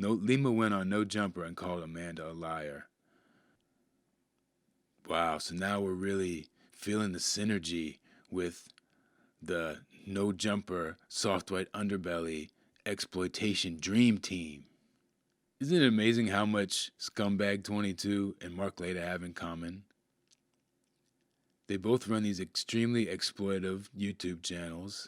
Lima went on No Jumper and called Amanda a liar. Wow, so now we're really feeling the synergy with the No Jumper, Soft White Underbelly, Exploitation Dream Team. Isn't it amazing how much Scumbag 22 and Mark Laita have in common? They both run these extremely exploitive YouTube channels,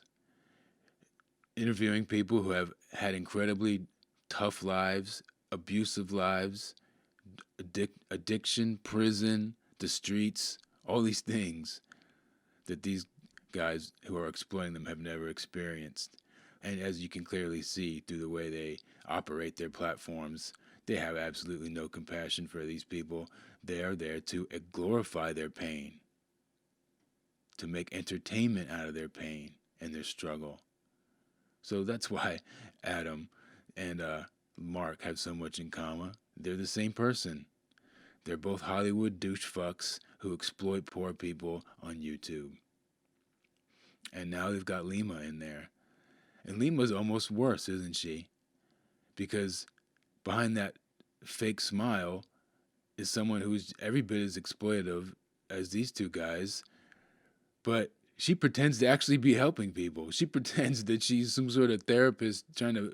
interviewing people who have had incredibly tough lives, abusive lives, addiction, prison, the streets, all these things that these guys who are exploiting them have never experienced. And as you can clearly see through the way they operate their platforms, they have absolutely no compassion for these people. They are there to glorify their pain, to make entertainment out of their pain and their struggle. So that's why Adam and Mark have so much in common. They're the same person. They're both Hollywood douche fucks who exploit poor people on YouTube. And now they've got Lima in there. And Lima's almost worse, isn't she? Because behind that fake smile is someone who's every bit as exploitative as these two guys, but she pretends to actually be helping people. She pretends that she's some sort of therapist trying to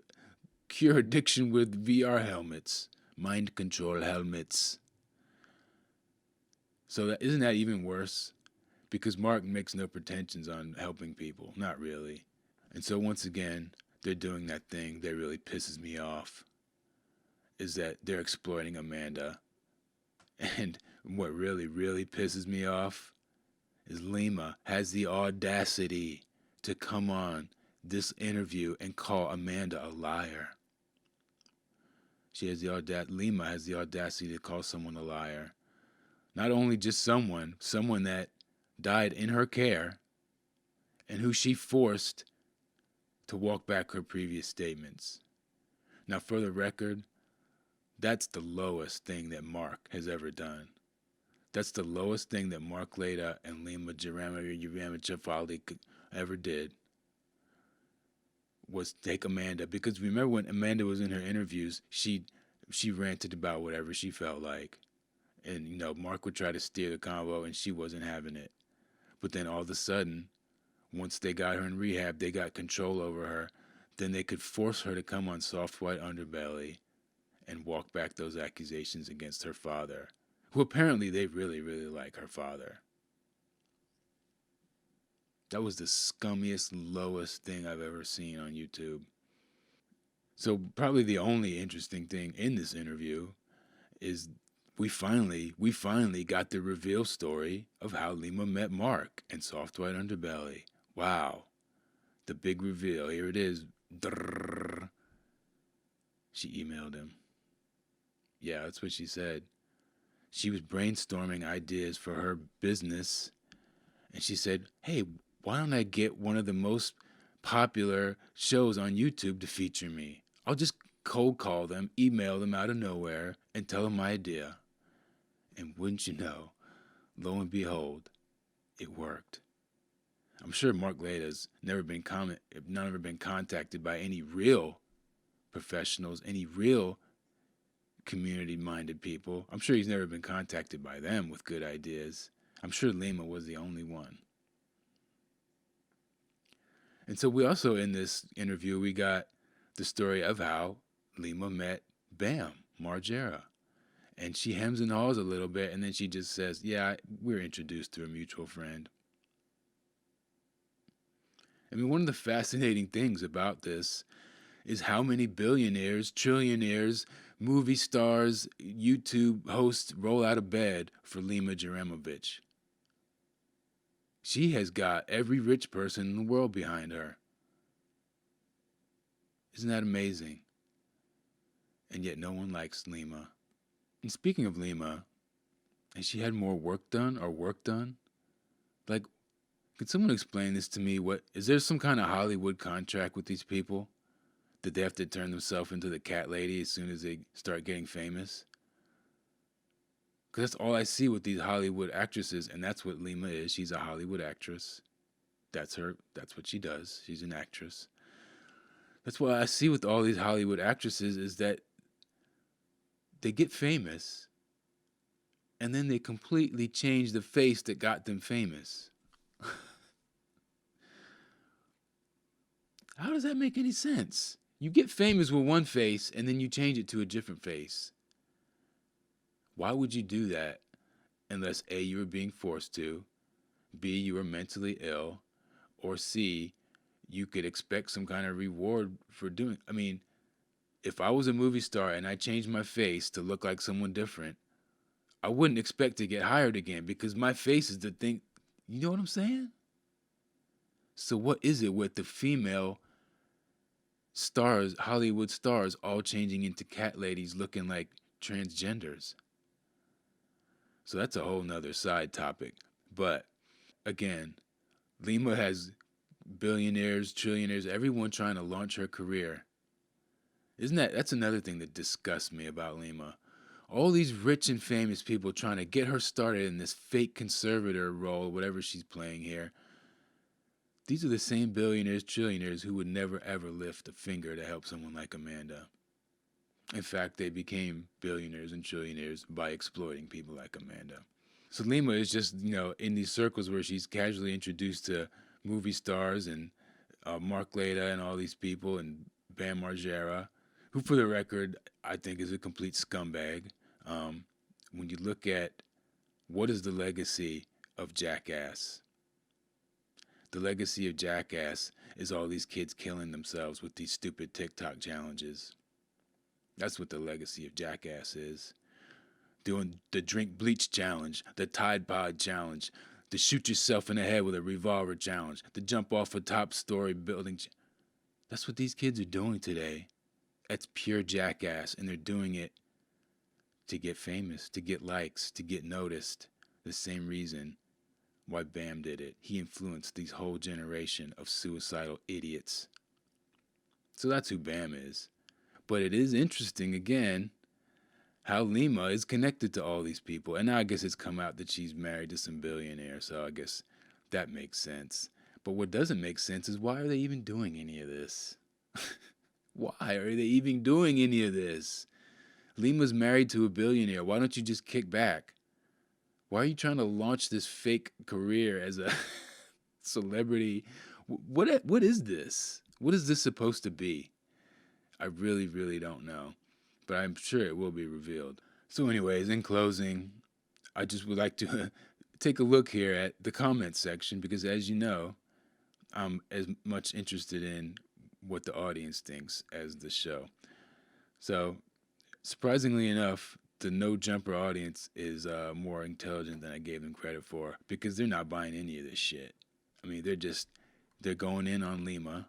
cure addiction with VR helmets, mind control helmets. So isn't that even worse? Because Mark makes no pretensions on helping people. Not really. And so once again, they're doing that thing that really pisses me off, is that they're exploiting Amanda. And what really, really pisses me off is Lima has the audacity to come on this interview and call Amanda a liar. Lima has the audacity to call someone a liar. Not only just someone that died in her care and who she forced to walk back her previous statements. Now, for the record, that's the lowest thing that Mark has ever done. That's the lowest thing that Mark Laita and Lima Jevremovic ever did, was take Amanda. Because remember when Amanda was in her interviews, she ranted about whatever she felt like. And, Mark would try to steer the convo and she wasn't having it. But then all of a sudden, once they got her in rehab, they got control over her. Then they could force her to come on Soft White Underbelly and walk back those accusations against her father, who apparently they really, really like her father. That was the scummiest, lowest thing I've ever seen on YouTube. So probably the only interesting thing in this interview is we finally got the reveal story of how Lima met Mark and Soft White Underbelly. Wow. The big reveal. Here it is. Drrr. She emailed him. Yeah, that's what she said. She was brainstorming ideas for her business. And she said, hey, why don't I get one of the most popular shows on YouTube to feature me? I'll just cold call them, email them out of nowhere, and tell them my idea. And wouldn't you know, lo and behold, it worked. I'm sure Mark Laita's never been contacted by any real professionals, any real community-minded people. I'm sure he's never been contacted by them with good ideas. I'm sure Lima was the only one. And so we also, in this interview, we got the story of how Lima met Bam Margera. And she hems and haws a little bit, and then she just says, yeah, we're introduced through a mutual friend. I mean, one of the fascinating things about this is how many billionaires, trillionaires, movie stars, YouTube hosts roll out of bed for Lima Jevremovic. She has got every rich person in the world behind her. Isn't that amazing? And yet no one likes Lima. And speaking of Lima, has she had more work done? Like, could someone explain this to me? Is there some kind of Hollywood contract with these people? That they have to turn themselves into the cat lady as soon as they start getting famous? Because that's all I see with these Hollywood actresses, and that's what Lima is. She's a Hollywood actress. That's her. That's what she does. She's an actress. That's what I see with all these Hollywood actresses, is that they get famous, and then they completely change the face that got them famous. How does that make any sense? You get famous with one face, and then you change it to a different face. Why would you do that unless A, you were being forced to, B, you were mentally ill, or C, you could expect some kind of reward for doing. I mean, if I was a movie star and I changed my face to look like someone different, I wouldn't expect to get hired again because my face is the thing. You know what I'm saying? So what is it with the female stars, Hollywood stars, all changing into cat ladies looking like transgenders? So that's a whole nother side topic. But again, Lima has billionaires, trillionaires, everyone trying to launch her career. That's another thing that disgusts me about Lima. All these rich and famous people trying to get her started in this fake conservator role, whatever she's playing here. These are the same billionaires, trillionaires who would never ever lift a finger to help someone like Amanda. In fact, they became billionaires and trillionaires by exploiting people like Amanda. So Lima is just, in these circles where she's casually introduced to movie stars and Mark Laita and all these people and Bam Margera, who, for the record, I think is a complete scumbag. When you look at what is the legacy of Jackass, the legacy of Jackass is all these kids killing themselves with these stupid TikTok challenges. That's what the legacy of Jackass is. Doing the drink bleach challenge, the Tide Pod challenge, the shoot yourself in the head with a revolver challenge, the jump off a top story building. That's what these kids are doing today. That's pure Jackass, and they're doing it to get famous, to get likes, to get noticed. The same reason why Bam did it. He influenced these whole generation of suicidal idiots. So that's who Bam is. But it is interesting, again, how Lima is connected to all these people. And now I guess it's come out that she's married to some billionaire, so I guess that makes sense. But what doesn't make sense is why are they even doing any of this? Why are they even doing any of this? Lima's married to a billionaire. Why don't you just kick back? Why are you trying to launch this fake career as a celebrity? What is this? What is this supposed to be? I really, really don't know. But I'm sure it will be revealed. So anyways, in closing, I just would like to take a look here at the comments section because, as you know, I'm as much interested in what the audience thinks as the show. So, surprisingly enough, the no jumper audience is more intelligent than I gave them credit for because they're not buying any of this shit. I mean, they're going in on Lima.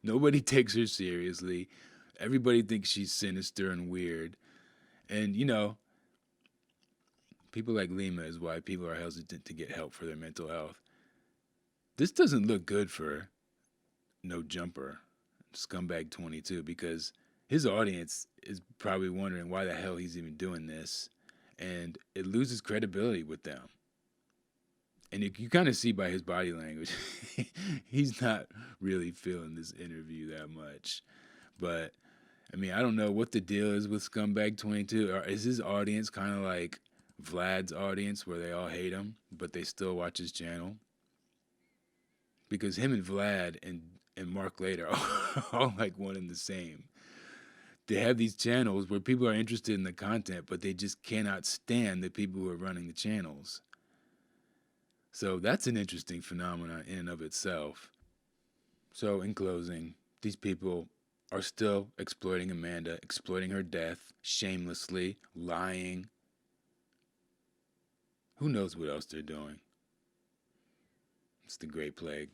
Nobody takes her seriously. Everybody thinks she's sinister and weird. And, people like Lima is why people are hesitant to get help for their mental health. This doesn't look good for No Jumper, Scumbag 22, because his audience is probably wondering why the hell he's even doing this. And it loses credibility with them. And you kind of see by his body language, he's not really feeling this interview that much. But, I mean, I don't know what the deal is with Scumbag 22. Or is his audience kind of like Vlad's audience where they all hate him, but they still watch his channel? Because him and Vlad and Mark Laita are all like one and the same. They have these channels where people are interested in the content, but they just cannot stand the people who are running the channels. So that's an interesting phenomenon in and of itself. So in closing, these people are still exploiting Amanda, exploiting her death, shamelessly, lying. Who knows what else they're doing? It's the Great Plague.